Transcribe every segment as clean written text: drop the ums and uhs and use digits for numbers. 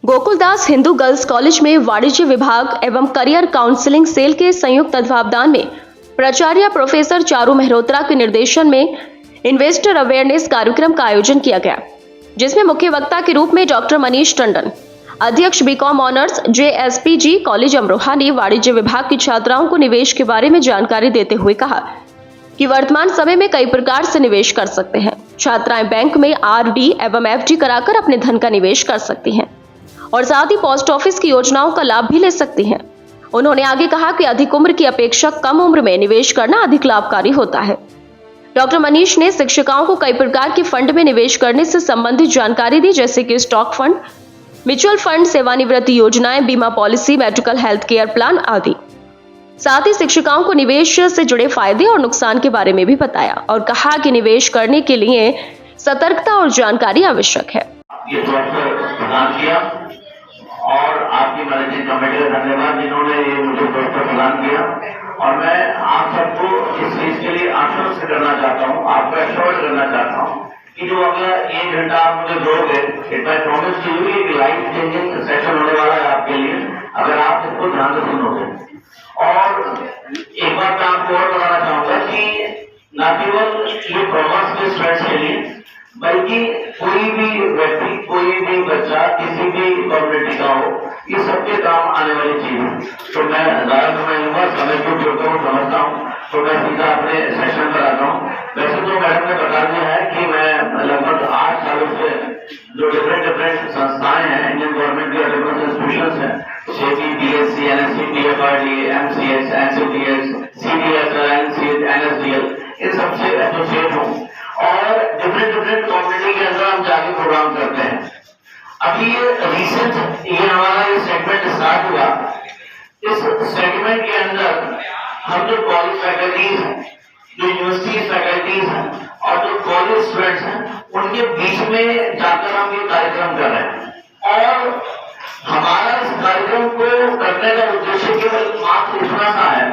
Gokuldas Hindu girls college में वाणिज्य विभाग एवं करियर काउंसलिंग सेल के संयुक्त तत्वावधान में प्राचार्य प्रोफेसर चारू मेहरोत्रा के निर्देशन में इन्वेस्टर अवेयरनेस कार्यक्रम का आयोजन किया गया, जिसमें मुख्य वक्ता के रूप में डॉक्टर मनीष टंडन, अध्यक्ष BCom honours JSPG college Amroha ने वाणिज्य विभाग की छात्राओं को निवेश के बारे में जानकारी देते हुए कहा कि वर्तमान समय में कई प्रकार से निवेश कर सकते हैं। छात्राएं बैंक में RD एवं FD कराकर अपने धन का निवेश कर सकती हैं और साथ ही पोस्ट ऑफिस की योजनाओं का लाभ भी ले सकती हैं। उन्होंने आगे कहा कि अधिक उम्र की अपेक्षा कम उम्र में निवेश करना अधिक लाभकारी होता है। डॉक्टर मनीष ने शिक्षिकाओं को कई प्रकार के फंड में निवेश करने से संबंधित जानकारी दी, जैसे कि स्टॉक फंड, म्यूचुअल फंड, सेवानिवृत्ति योजनाएं, बीमा policy, medical health care plan आदि। साथ ही शिक्षिकाओं को निवेश से जुड़े फायदे और नुकसान के बारे में भी बताया और कहा कि निवेश करने के लिए सतर्कता और जानकारी आवश्यक है। ये प्रदान किया और आपकी मैनेजिंग कमेटी का धन्यवाद जिन्होंने ये मुझे पुरस्कार प्रदान किया। और मैं आप सबको इस चीज के लिए आश्वस्त करना चाहता हूँ, आपको एश्योर्ड करना चाहता हूँ कि जो अगला 1 घंटा आप मुझे दोगे, इट मैं प्रॉमिस टू यू एक लाइफ चेंजिंग सेशन होने वाला है आपके लिए, अगर आप इसको ध्यान से सुनोगे। और एक बात मैं आपको और बताना चाहूंगा कि न केवल ये कॉमर्स के स्टूडेंट्स के लिए, बल्कि कोई भी व्यक्ति, कोई भी बच्चा, किसी भी कम्युनिटी का हो, ये सबके काम आने वाली चीज है। तो मैं ज्यादा समय लूंगा, समय को जोड़ता हूँ, समझता हूँ, तो मैं सीधा अपने सेशन पर आता हूँ। वैसे तो मैडम ने बता दिया है कि मैं लगभग 8 सालों से जो डिफरेंट संस्थाएं हैं, इंडियन गवर्नमेंट की एडमिशन इंस्टीट्यूशन है, SEBI, BSc, NSE, PFRDA, MCS, NCTS, CDSL, NSDL, इन सबसे एसोसिएट हूँ और डिफरेंट कम्युनिटी के अंदर हम जाके प्रोग्राम करते हैं। अभी ये हमारा ये सेगमेंट स्टार्ट हुआ। इस सेगमेंट के अंदर हम जो कॉलेज फैकल्टीज हैं, जो यूनिवर्सिटी फैकल्टीज हैं और जो कॉलेज स्टूडेंट्स हैं, उनके बीच में जाकर हम ये कार्यक्रम कर रहे हैं। और हमारा इस कार्यक्रम को करने का उद्देश्य केवल मात्र इतना सा है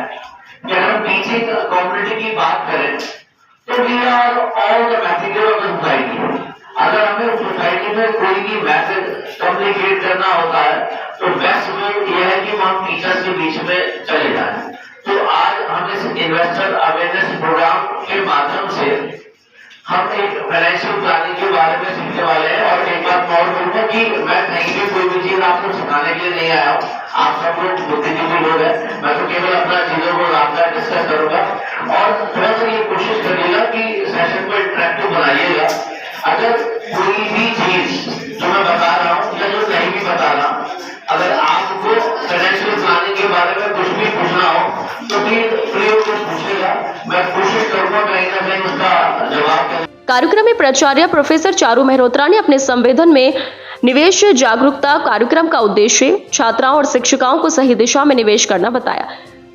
कि अगर हम पीछे कम्युनिटी की बात करें तो we are all the messenger of the society. अगर हमें सोसाइटी में कोई भी मैसेज कम्युनिकेट करना होता है तो बेस्ट वे ये है कि हम टीचर्स के बीच में चले जाएं। तो आज हम इस इन्वेस्टर अवेयरनेस प्रोग्राम के माध्यम से हम एक फाइनेंशियल प्लानिंग के बारे में सीखने वाले हैं। और एक बात और बोलूंगा कि मैं कहीं भी कोई भी चीज आपको सिखाने के लिए नहीं आया हूँ, आप सब लोग बुद्धिजीवी लोग हैं, मैं तो केवल अपना चीजों को आपका डिस्कस करूंगा। और थोड़ा सा ये कोशिश करिएगा कि सेशन को इंटरेक्टिव बनाइएगा। अगर कोई भी चीज जो मैं बता रहा हूँ या जो नहीं भी बता रहा, अगर आपको फाइनेंशियल प्लानिंग के बारे में कुछ भी पूछना हो तो फिर प्रयोग को पूछेगा, मैं कोशिश करूंगा कहीं ना कहीं उसका जवाब। कार्यक्रम में प्राचार्य प्रोफेसर चारू मेहरोत्रा ने अपने संबोधन में निवेश जागरूकता कार्यक्रम का उद्देश्य छात्राओं और शिक्षिकाओं को सही दिशा में निवेश करना बताया,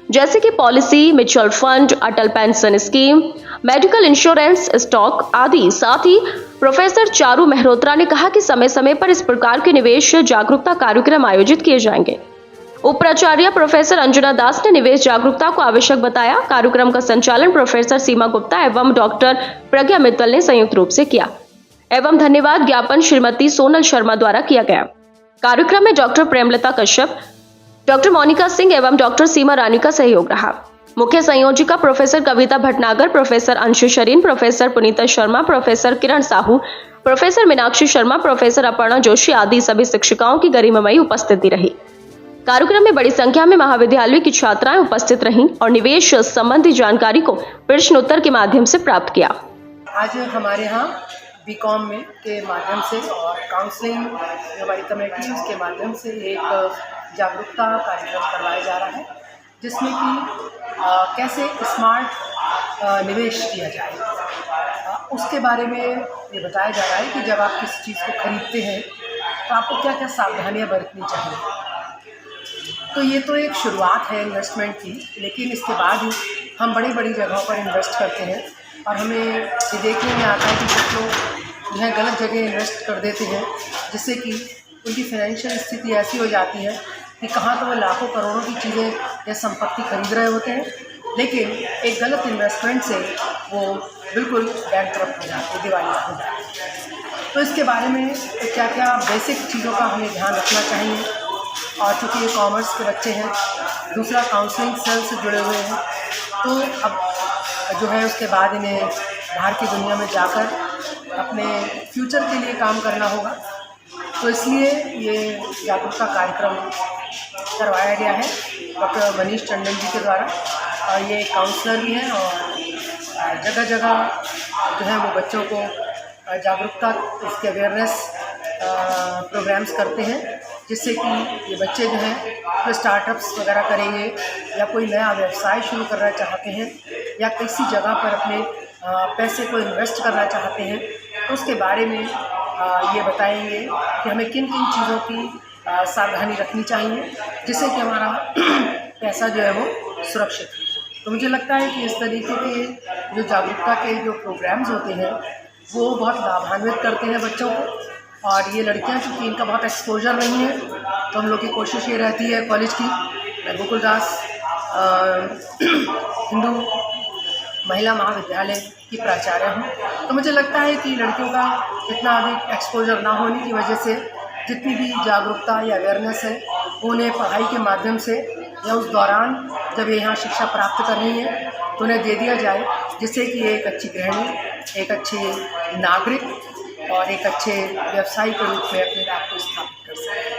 जैसे कि policy, mutual fund, Atal pension scheme, medical insurance, stock आदि। साथ ही प्रोफेसर चारू मेहरोत्रा ने कहा कि समय समय पर इस प्रकार के निवेश जागरूकता कार्यक्रम आयोजित किए जाएंगे। उप प्राचार्य प्रोफेसर अंजना दास ने निवेश जागरूकता को आवश्यक बताया। कार्यक्रम का संचालन प्रोफेसर सीमा गुप्ता एवं डॉक्टर प्रज्ञा मित्तल ने संयुक्त रूप से किया एवं धन्यवाद ज्ञापन श्रीमती सोनल शर्मा द्वारा किया गया। कार्यक्रम में डॉक्टर प्रेमलता कश्यप, डॉक्टर मोनिका सिंह एवं डॉक्टर सीमा रानी का सहयोग रहा। मुख्य संयोजिका प्रोफेसर कविता भटनागर, प्रोफेसर अंशु शरीन, प्रोफेसर पुनीता शर्मा, प्रोफेसर किरण साहू, प्रोफेसर मीनाक्षी शर्मा, प्रोफेसर अपर्णा जोशी आदि सभी शिक्षिकाओं की गरिमामयी उपस्थिति रही। कार्यक्रम में बड़ी संख्या में महाविद्यालय की छात्राएं उपस्थित रहीं और निवेश संबंधी जानकारी को प्रश्नोत्तर के माध्यम से प्राप्त किया। आज हमारे यहाँ बीकॉम में के माध्यम से और काउंसलिंग हमारी कमेटी के माध्यम से एक जागरूकता कार्यक्रम करवाया जा रहा है, जिसमें कि कैसे स्मार्ट निवेश किया जाए उसके बारे में ये बताया जा रहा है कि जब आप किसी चीज़ को खरीदते हैं तो आपको क्या क्या सावधानियाँ बरतनी चाहिए। तो ये तो एक शुरुआत है इन्वेस्टमेंट की, लेकिन इसके बाद ही हम बड़ी जगहों पर इन्वेस्ट करते हैं और हमें ये देखने में आता है कि कुछ लोग जो है गलत जगह इन्वेस्ट कर देते हैं, जिससे कि उनकी फाइनेंशियल स्थिति ऐसी हो जाती है कि कहाँ तो वो लाखों करोड़ों की चीज़ें या संपत्ति खरीद रहे होते हैं, लेकिन एक गलत इन्वेस्टमेंट से वो बिल्कुल बैंकक्रप्ट हो जाते हैं, दिवालिया हो जाते हैं। तो इसके बारे में क्या क्या बेसिक चीज़ों का हमें ध्यान रखना चाहिए। और चूँकि ये कॉमर्स के बच्चे हैं, दूसरा काउंसलिंग सेल से जुड़े हुए हैं, तो अब जो है उसके बाद इन्हें बाहर की दुनिया में जाकर अपने फ्यूचर के लिए काम करना होगा। तो इसलिए ये जागरूकता कार्यक्रम करवाया गया है डॉक्टर मनीष टंडन जी के द्वारा। और ये काउंसलर भी हैं और जगह जगह जो है वो बच्चों को जागरूकता, इसके अवेयरनेस प्रोग्राम्स करते हैं, जिससे कि ये बच्चे जो हैं जो स्टार्टअप्स वगैरह करेंगे या कोई नया व्यवसाय शुरू करना चाहते हैं या किसी जगह पर अपने पैसे को इन्वेस्ट करना चाहते हैं, तो उसके बारे में ये बताएंगे कि हमें किन किन चीज़ों की सावधानी रखनी चाहिए, जिससे कि हमारा पैसा जो है वो सुरक्षित हो। तो मुझे लगता है कि इस तरीके के जो जागरूकता के जो प्रोग्राम्स होते हैं वो बहुत लाभान्वित करते हैं बच्चों को। और ये लड़कियां, चूँकि इनका बहुत एक्सपोजर नहीं है, तो हम लोग की कोशिश ये रहती है कॉलेज की, मैं गोकुलदास हिंदू महिला महाविद्यालय की प्राचार्य हूँ, तो मुझे लगता है कि लड़कियों का इतना अधिक एक्सपोजर ना होने की वजह से जितनी भी जागरूकता या अवेयरनेस है उन्हें पढ़ाई के माध्यम से या उस दौरान जब ये यहाँ शिक्षा प्राप्त कर रही है तो उन्हें दे दिया जाए, जिससे कि एक अच्छी गृहिणी, एक अच्छी नागरिक और एक अच्छे व्यवसायी के रूप में अपने आप को स्थापित कर सकें।